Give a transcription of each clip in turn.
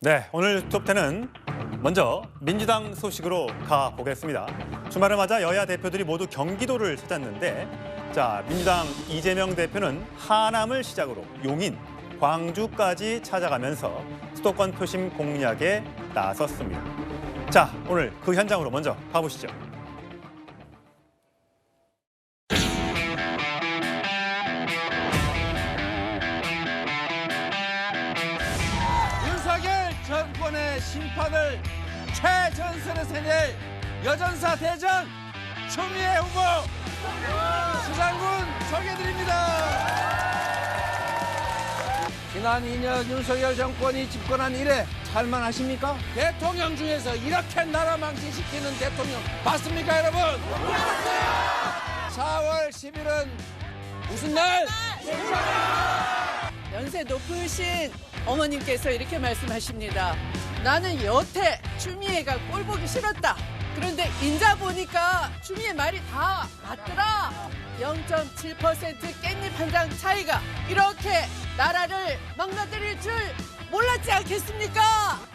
네, 오늘 톱10은 먼저 민주당 소식으로 가보겠습니다. 주말을 맞아 여야 대표들이 모두 경기도를 찾았는데 민주당 이재명 대표는 하남을 시작으로 용인, 광주까지 찾아가면서 수도권 표심 공략에 나섰습니다. 오늘 그 현장으로 먼저 가보시죠. 정권의 심판을 최전선에서 낼 여전사 대전 추미애 후보 지상군 소개드립니다. 지난 2년 윤석열 정권이 집권한 이래 살만하십니까? 대통령 중에서 이렇게 나라 망신시키는 대통령 봤습니까, 여러분? 4월 10일은 무슨 날? 연세 높으신 어머님께서 이렇게 말씀하십니다. 나는 여태 추미애가 꼴 보기 싫었다. 그런데 인자 보니까 추미애 말이 다 맞더라. 0.7% 깻잎 한 장 차이가 이렇게 나라를 망가뜨릴 줄 몰랐지 않겠습니까?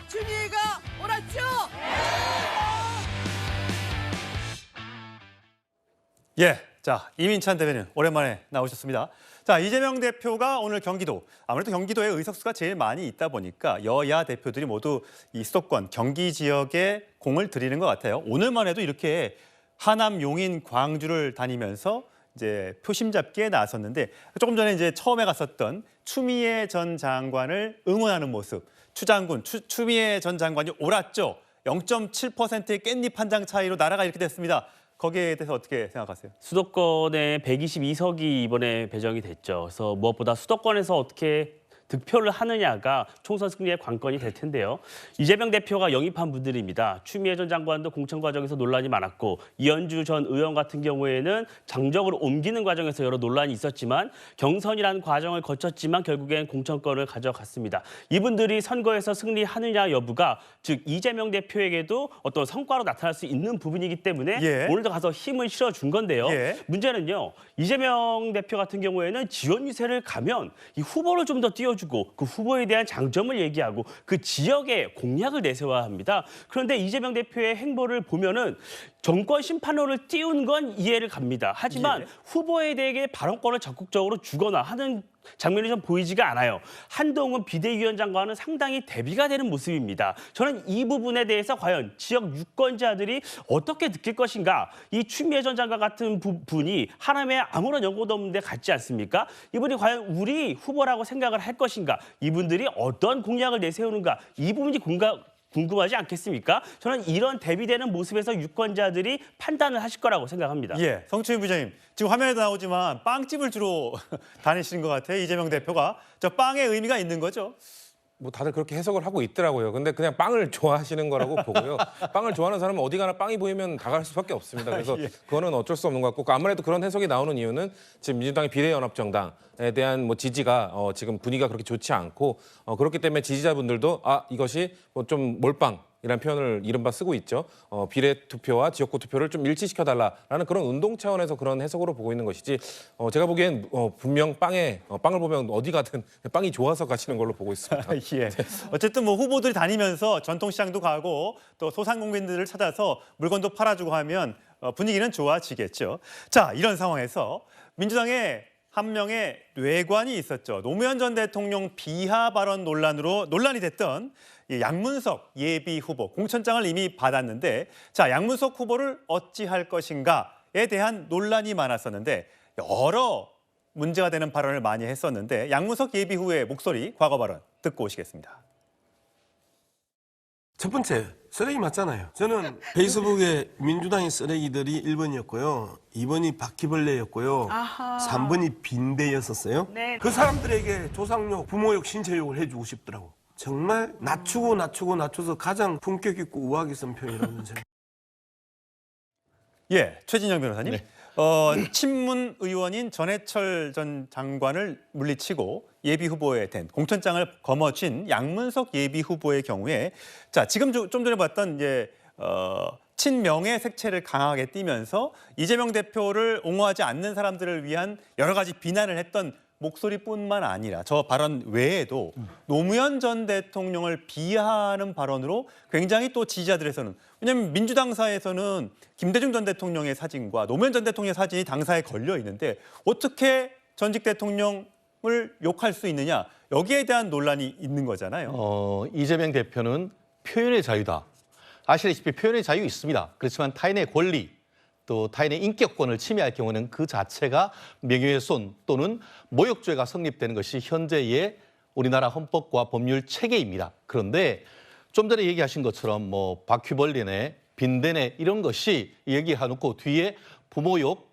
추미애가 옳았죠? 이민찬 대변인 오랜만에 나오셨습니다. 이재명 대표가 오늘 경기도, 아무래도 경기도에 의석수가 제일 많이 있다 보니까 여야 대표들이 모두 이 수도권, 경기 지역에 공을 들이는 것 같아요. 오늘만 해도 이렇게 하남, 용인, 광주를 다니면서 이제 표심 잡기에 나섰는데 조금 전에 이제 처음에 갔었던 추미애 전 장관을 응원하는 모습, 추미애 전 장관이 옳았죠. 0.7%의 깻잎 한 장 차이로 나라가 이렇게 됐습니다. 거기에 대해서 어떻게 생각하세요? 수도권에 122석이 이번에 배정이 됐죠. 그래서 무엇보다 수도권에서 어떻게 득표를 하느냐가 총선 승리의 관건이 될 텐데요. 이재명 대표가 영입한 분들입니다. 추미애 전 장관도 공천 과정에서 논란이 많았고 이현주 전 의원 같은 경우에는 당적으로 옮기는 과정에서 여러 논란이 있었지만 경선이라는 과정을 거쳤지만 결국엔 공천권을 가져갔습니다. 이분들이 선거에서 승리하느냐 여부가 즉 이재명 대표에게도 어떤 성과로 나타날 수 있는 부분이기 때문에 오늘도 가서 힘을 실어준 건데요. 문제는요. 이재명 대표 같은 경우에는 지원 유세를 가면 이 후보를 좀 더 띄워주고 그 후보에 대한 장점을 얘기하고 그 지역의 공약을 내세워야 합니다. 그런데 이재명 대표의 행보를 보면은 정권 심판론을 띄운 건 이해를 갑니다. 하지만 후보에 대해 발언권을 적극적으로 주거나 하는 장면이 좀 보이지가 않아요. 한동훈 비대위원장과는 상당히 대비가 되는 모습입니다. 저는 이 부분에 대해서 과연 지역 유권자들이 어떻게 느낄 것인가. 이 추미애 전 장관 같은 분이 하남에 아무런 연고도 없는데 갔지 않습니까? 이분이 과연 우리 후보라고 생각을 할 것인가. 이분들이 어떤 공약을 내세우는가. 이 부분이 궁금하지 않겠습니까? 저는 이런 대비되는 모습에서 유권자들이 판단을 하실 거라고 생각합니다. 성추민 부장님, 지금 화면에도 나오지만 빵집을 주로 다니시는 것 같아요. 이재명 대표가. 저 빵의 의미가 있는 거죠? 뭐 다들 그렇게 해석을 하고 있더라고요. 근데 그냥 빵을 좋아하시는 거라고 보고요. 빵을 좋아하는 사람은 어디 가나 빵이 보이면 다 갈 수밖에 없습니다. 그래서 그거는 어쩔 수 없는 것 같고 아무래도 그런 해석이 나오는 이유는 지금 민주당의 비례연합정당에 대한 뭐 지지가 지금 분위기가 그렇게 좋지 않고 그렇기 때문에 지지자분들도 이것이 뭐 좀 몰빵이라는 표현을 이른바 쓰고 있죠. 비례 투표와 지역구 투표를 좀 일치시켜달라라는 그런 운동 차원에서 그런 해석으로 보고 있는 것이지 제가 보기엔 분명 빵을 보면 어디 가든 빵이 좋아서 가시는 걸로 보고 있습니다. 어쨌든 뭐 후보들이 다니면서 전통시장도 가고 또 소상공인들을 찾아서 물건도 팔아주고 하면 분위기는 좋아지겠죠. 이런 상황에서 민주당의 한 명의 뇌관이 있었죠. 노무현 전 대통령 비하 발언 논란으로 논란이 됐던 양문석 예비 후보 공천장을 이미 받았는데 양문석 후보를 어찌할 것인가에 대한 논란이 많았었는데 여러 문제가 되는 발언을 많이 했었는데 양문석 예비 후보의 목소리 과거 발언 듣고 오시겠습니다. 첫 번째, 쓰레기 맞잖아요. 저는 페이스북에 민주당의 쓰레기들이 1번이었고요. 2번이 바퀴벌레였고요. 3번이 빈대였었어요. 그 사람들에게 조상욕, 부모욕, 신체욕을 해주고 싶더라고. 정말 낮춰서 가장 품격 있고 우아하게 쓴 표현이라는 생각. 최진영 변호사님. 친문 의원인 전해철 전 장관을 물리치고 예비 후보에 된 공천장을 거머쥔 양문석 예비 후보의 경우에 지금 좀 전에 봤던 친명예 색채를 강하게 띠면서 이재명 대표를 옹호하지 않는 사람들을 위한 여러 가지 비난을 했던 목소리뿐만 아니라 저 발언 외에도 노무현 전 대통령을 비하하는 발언으로 굉장히 또 지지자들에서는, 왜냐하면 민주당사에서는 김대중 전 대통령의 사진과 노무현 전 대통령의 사진이 당사에 걸려 있는데 어떻게 전직 대통령을 욕할 수 있느냐, 여기에 대한 논란이 있는 거잖아요. 이재명 대표는 표현의 자유다. 아시다시피 표현의 자유 있습니다. 그렇지만 타인의 권리 또 타인의 인격권을 침해할 경우는 그 자체가 명예훼손 또는 모욕죄가 성립되는 것이 현재의 우리나라 헌법과 법률 체계입니다. 그런데 좀 전에 얘기하신 것처럼 뭐 바퀴벌레네, 빈대네 이런 것이 얘기해놓고 뒤에 부모욕,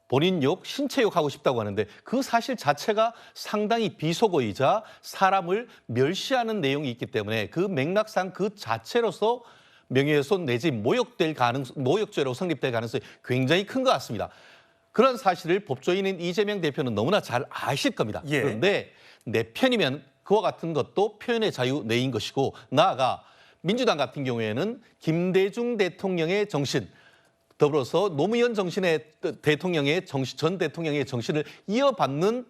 본인욕, 신체욕 하고 싶다고 하는데 그 사실 자체가 상당히 비속어이자 사람을 멸시하는 내용이 있기 때문에 그 맥락상 그 자체로서 명예훼손 내지 모욕죄로 성립될 가능성이 굉장히 큰 것 같습니다. 그런 사실을 법조인인 이재명 대표는 너무나 잘 아실 겁니다. 예. 그런데 내 편이면 그와 같은 것도 표현의 자유 내인 것이고, 나아가 민주당 같은 경우에는 김대중 대통령의 정신, 더불어서 노무현 전 대통령의 정신을 이어받는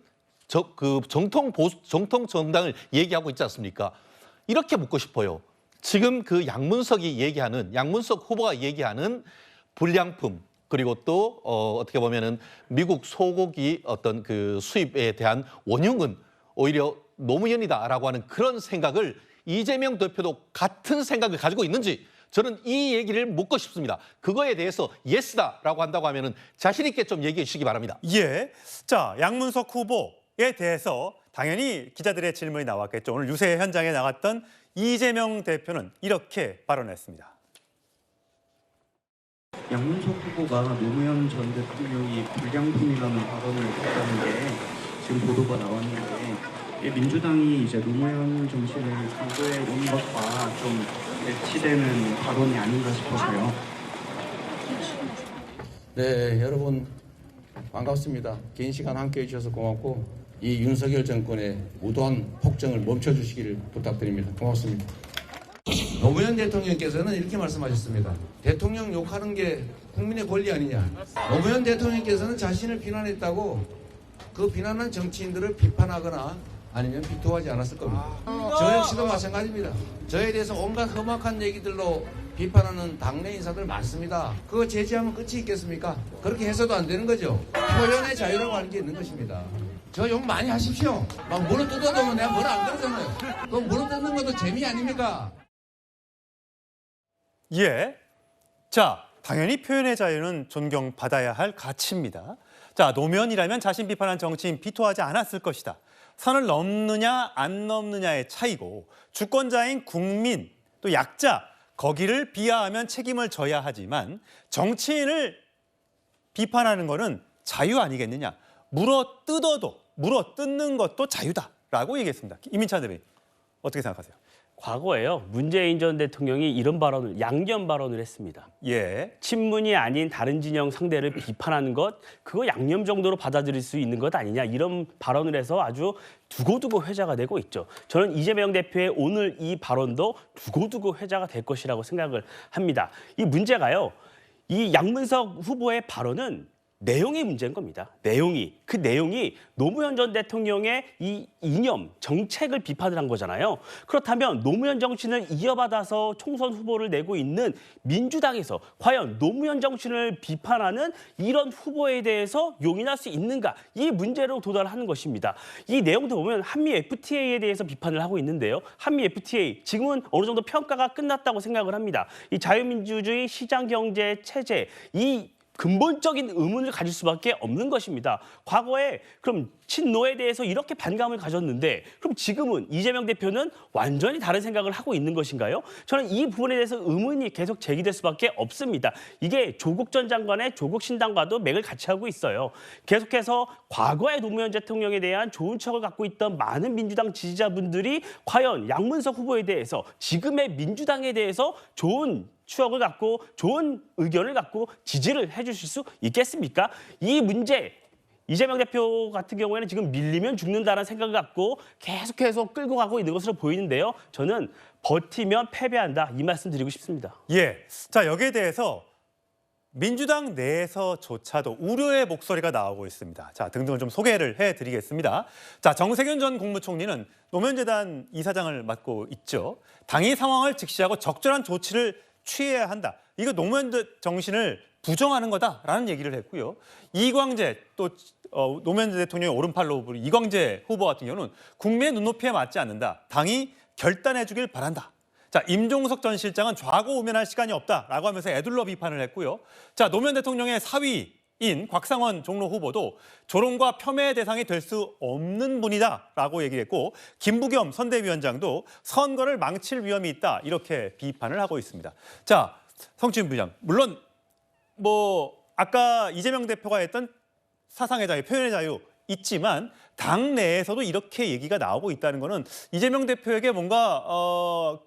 정통 정당을 얘기하고 있지 않습니까? 이렇게 묻고 싶어요. 지금 그 양문석 후보가 얘기하는 불량품, 그리고 또 어떻게 보면은 미국 소고기 어떤 그 수입에 대한 원흉은 오히려 노무현이다라고 하는 그런 생각을 이재명 대표도 같은 생각을 가지고 있는지 저는 이 얘기를 묻고 싶습니다. 그거에 대해서 예스다라고 한다고 하면은 자신 있게 좀 얘기해 주시기 바랍니다. 예. 자, 양문석 후보에 대해서 당연히 기자들의 질문이 나왔겠죠. 오늘 유세 현장에 나갔던 이재명 대표는 이렇게 발언했습니다. 양문석 후보가 노무현 전 대통령이 불량품이라는 발언을 했다는 게 지금 보도가 나왔는데, 민주당이 이제 노무현 정신을 강조해 온 것과 좀 배치되는 발언이 아닌가 싶어서요. 네, 여러분 반갑습니다. 긴 시간 함께해 주셔서 고맙고, 이 윤석열 정권의 무도한 폭정을 멈춰주시기를 부탁드립니다. 고맙습니다. 노무현 대통령께서는 이렇게 말씀하셨습니다. 대통령 욕하는 게 국민의 권리 아니냐. 노무현 대통령께서는 자신을 비난했다고 그 비난한 정치인들을 비판하거나 아니면 비토하지 않았을 겁니다. 저 역시도 마찬가지입니다. 저에 대해서 온갖 험악한 얘기들로 비판하는 당내 인사들 많습니다. 그거 제지하면 끝이 있겠습니까? 그렇게 해서도 안 되는 거죠. 표현의 자유라고 하는 게 있는 것입니다. 저 욕 많이 하십시오. 막 물어 뜯어도 내가 뭐라 안 그러잖아요. 그 물어 뜯는 것도 재미 아닙니까? 예. 자, 당연히 표현의 자유는 존경받아야 할 가치입니다. 자, 노무현이라면 자신 비판한 정치인 비토하지 않았을 것이다. 선을 넘느냐 안 넘느냐의 차이고, 주권자인 국민 또 약자 거기를 비하하면 책임을 져야 하지만 정치인을 비판하는 거는 자유 아니겠느냐. 물어 뜯는 것도 자유다라고 얘기했습니다. 이민찬 대변인 어떻게 생각하세요? 과거에요. 문재인 전 대통령이 이런 발언을, 양념 발언을 했습니다. 예. 친문이 아닌 다른 진영 상대를 비판하는 것, 그거 양념 정도로 받아들일 수 있는 것 아니냐, 이런 발언을 해서 아주 두고두고 회자가 되고 있죠. 저는 이재명 대표의 오늘 이 발언도 두고두고 회자가 될 것이라고 생각을 합니다. 이 문제가요, 이 양문석 후보의 발언은 내용이 문제인 겁니다. 그 내용이 노무현 전 대통령의 이 이념, 정책을 비판을 한 거잖아요. 그렇다면 노무현 정신을 이어받아서 총선 후보를 내고 있는 민주당에서 과연 노무현 정신을 비판하는 이런 후보에 대해서 용인할 수 있는가? 이 문제로 도달하는 것입니다. 이 내용도 보면 한미 FTA에 대해서 비판을 하고 있는데요. 한미 FTA, 지금은 어느 정도 평가가 끝났다고 생각을 합니다. 이 자유민주주의 시장경제 체제, 이 근본적인 의문을 가질 수밖에 없는 것입니다. 과거에 그럼 친노에 대해서 이렇게 반감을 가졌는데, 그럼 지금은 이재명 대표는 완전히 다른 생각을 하고 있는 것인가요? 저는 이 부분에 대해서 의문이 계속 제기될 수밖에 없습니다. 이게 조국 전 장관의 조국 신당과도 맥을 같이 하고 있어요. 계속해서 과거의 노무현 대통령에 대한 좋은 추억을 갖고 있던 많은 민주당 지지자분들이 과연 양문석 후보에 대해서, 지금의 민주당에 대해서 좋은 추억을 갖고 좋은 의견을 갖고 지지를 해주실 수 있겠습니까? 이 문제, 이재명 대표 같은 경우에는 지금 밀리면 죽는다는 생각을 갖고 계속해서 끌고 가고 있는 것으로 보이는데요. 저는 버티면 패배한다, 이 말씀 드리고 싶습니다. 예. 자, 여기에 대해서 민주당 내에서조차도 우려의 목소리가 나오고 있습니다. 자, 등등을 좀 소개를 해드리겠습니다. 자, 정세균 전 국무총리는 노무현재단 이사장을 맡고 있죠. 당이 상황을 직시하고 적절한 조치를 취해야 한다. 이거 노무현 정신을 부정하는 거다라는 얘기를 했고요. 이광재 또 노무현 대통령의 오른팔로 부른 이광재 후보 같은 경우는 국민의 눈높이에 맞지 않는다. 당이 결단해 주길 바란다. 자, 임종석 전 실장은 좌고우면할 시간이 없다라고 하면서 애둘러 비판을 했고요. 자, 노무현 대통령의 사위인 곽상원 종로 후보도 조롱과 폄훼의 대상이 될 수 없는 분이다라고 얘기를 했고, 김부겸 선대위원장도 선거를 망칠 위험이 있다 이렇게 비판을 하고 있습니다. 자, 성추인 부장, 물론 뭐 아까 이재명 대표가 했던 사상의 자유, 표현의 자유 있지만 당 내에서도 이렇게 얘기가 나오고 있다는 거는 이재명 대표에게 뭔가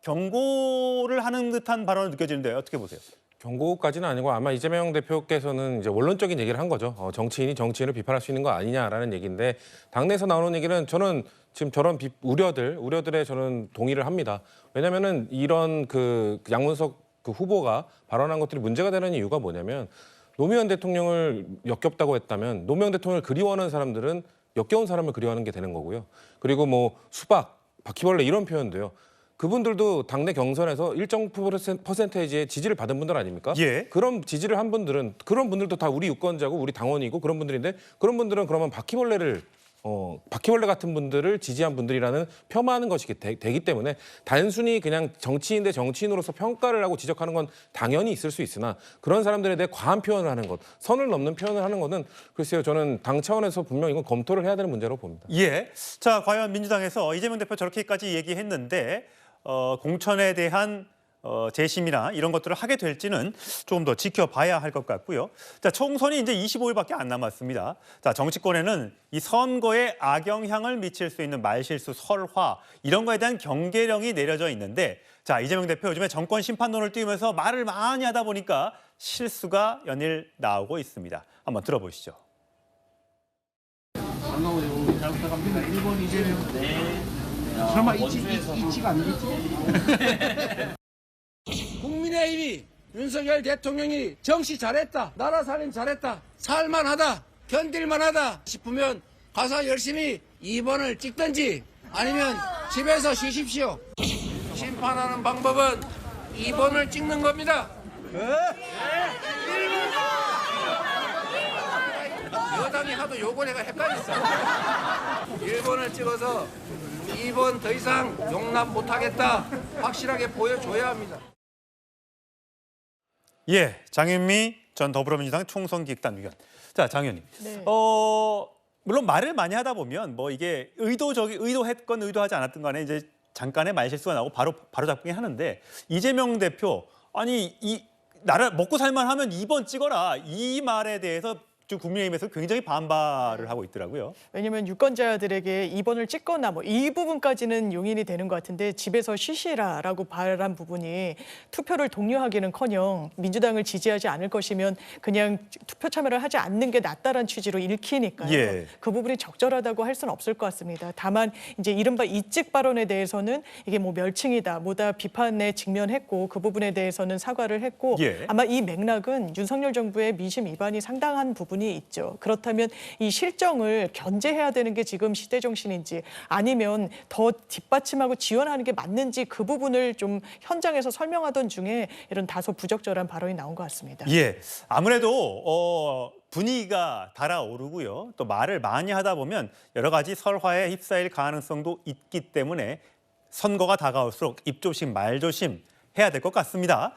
경고를 하는 듯한 발언을 느껴지는데 어떻게 보세요? 경고까지는 아니고 아마 이재명 대표께서는 이제 원론적인 얘기를 한 거죠. 정치인이 정치인을 비판할 수 있는 거 아니냐라는 얘기인데, 당내에서 나오는 얘기는 저는 지금 저런 우려들에 저는 동의를 합니다. 왜냐면은 이런 그 양문석 그 후보가 발언한 것들이 문제가 되는 이유가 뭐냐면, 노무현 대통령을 역겹다고 했다면 노무현 대통령을 그리워하는 사람들은 역겨운 사람을 그리워하는 게 되는 거고요. 그리고 뭐 수박, 바퀴벌레 이런 표현도요. 그분들도 당내 경선에서 일정 퍼센테이지의 지지를 받은 분들 아닙니까? 예. 그런 지지를 한 분들은, 그런 분들도 다 우리 유권자고 우리 당원이고 그런 분들인데, 그런 분들은 그러면 바퀴벌레 같은 분들을 지지한 분들이라는 폄하하는 것이 되기 때문에 단순히 그냥 정치인 대 정치인으로서 평가를 하고 지적하는 건 당연히 있을 수 있으나, 그런 사람들에 대해 과한 표현을 하는 것, 선을 넘는 표현을 하는 것은 글쎄요, 저는 당 차원에서 분명히 이건 검토를 해야 되는 문제라고 봅니다. 예. 자, 과연 민주당에서 이재명 대표 저렇게까지 얘기했는데 공천에 대한 재심이나 이런 것들을 하게 될지는 조금 더 지켜봐야 할 것 같고요. 자, 총선이 이제 25일밖에 안 남았습니다. 자, 정치권에는 이 선거에 악영향을 미칠 수 있는 말실수, 설화 이런 거에 대한 경계령이 내려져 있는데, 자, 이재명 대표 요즘에 정권 심판론을 띄우면서 말을 많이 하다 보니까 실수가 연일 나오고 있습니다. 한번 들어보시죠. 설마 이치가 안 되지? 국민의힘이 윤석열 대통령이 정치 잘했다, 나라 살림 잘했다, 살만하다, 견딜만하다 싶으면 가서 열심히 2번을 찍든지 아니면 집에서 쉬십시오. 심판하는 방법은 2번을 찍는 겁니다. 여당이 하도 욕을 해가 헷갈렸어. 1번을 찍어서 2번 더 이상 용납 못하겠다 확실하게 보여줘야 합니다. 예, 장윤미 전 더불어민주당 총선기획단 위원. 자, 장 의원님. 네. 물론 말을 많이 하다 보면 뭐 이게 의도했건 의도하지 않았던 간에 이제 잠깐의 말실수가 나오고 바로 잡긴 하는데, 이재명 대표 아니 이 나라 먹고 살만 하면 2번 찍어라, 이 말에 대해서 지금 국민의힘에서 굉장히 반발을 하고 있더라고요. 왜냐하면 유권자들에게 2번을 찍거나 뭐 이 부분까지는 용인이 되는 것 같은데, 집에서 쉬시라라고 말한 부분이 투표를 독려하기는커녕 민주당을 지지하지 않을 것이면 그냥 투표 참여를 하지 않는 게 낫다라는 취지로 읽히니까요. 예. 그 부분이 적절하다고 할 수는 없을 것 같습니다. 다만 이제 이른바 이찍 발언에 대해서는 이게 뭐 멸칭이다, 뭐다 비판에 직면했고 그 부분에 대해서는 사과를 했고, 예. 아마 이 맥락은 윤석열 정부의 민심 위반이 상당한 부분이 있죠. 그렇다면 이 실정을 견제해야 되는 게 지금 시대 정신인지 아니면 더 뒷받침하고 지원하는 게 맞는지, 그 부분을 좀 현장에서 설명하던 중에 이런 다소 부적절한 발언이 나온 것 같습니다. 예, 아무래도 분위기가 달아오르고요. 또 말을 많이 하다 보면 여러 가지 설화에 휩싸일 가능성도 있기 때문에 선거가 다가올수록 입조심, 말조심 해야 될 것 같습니다.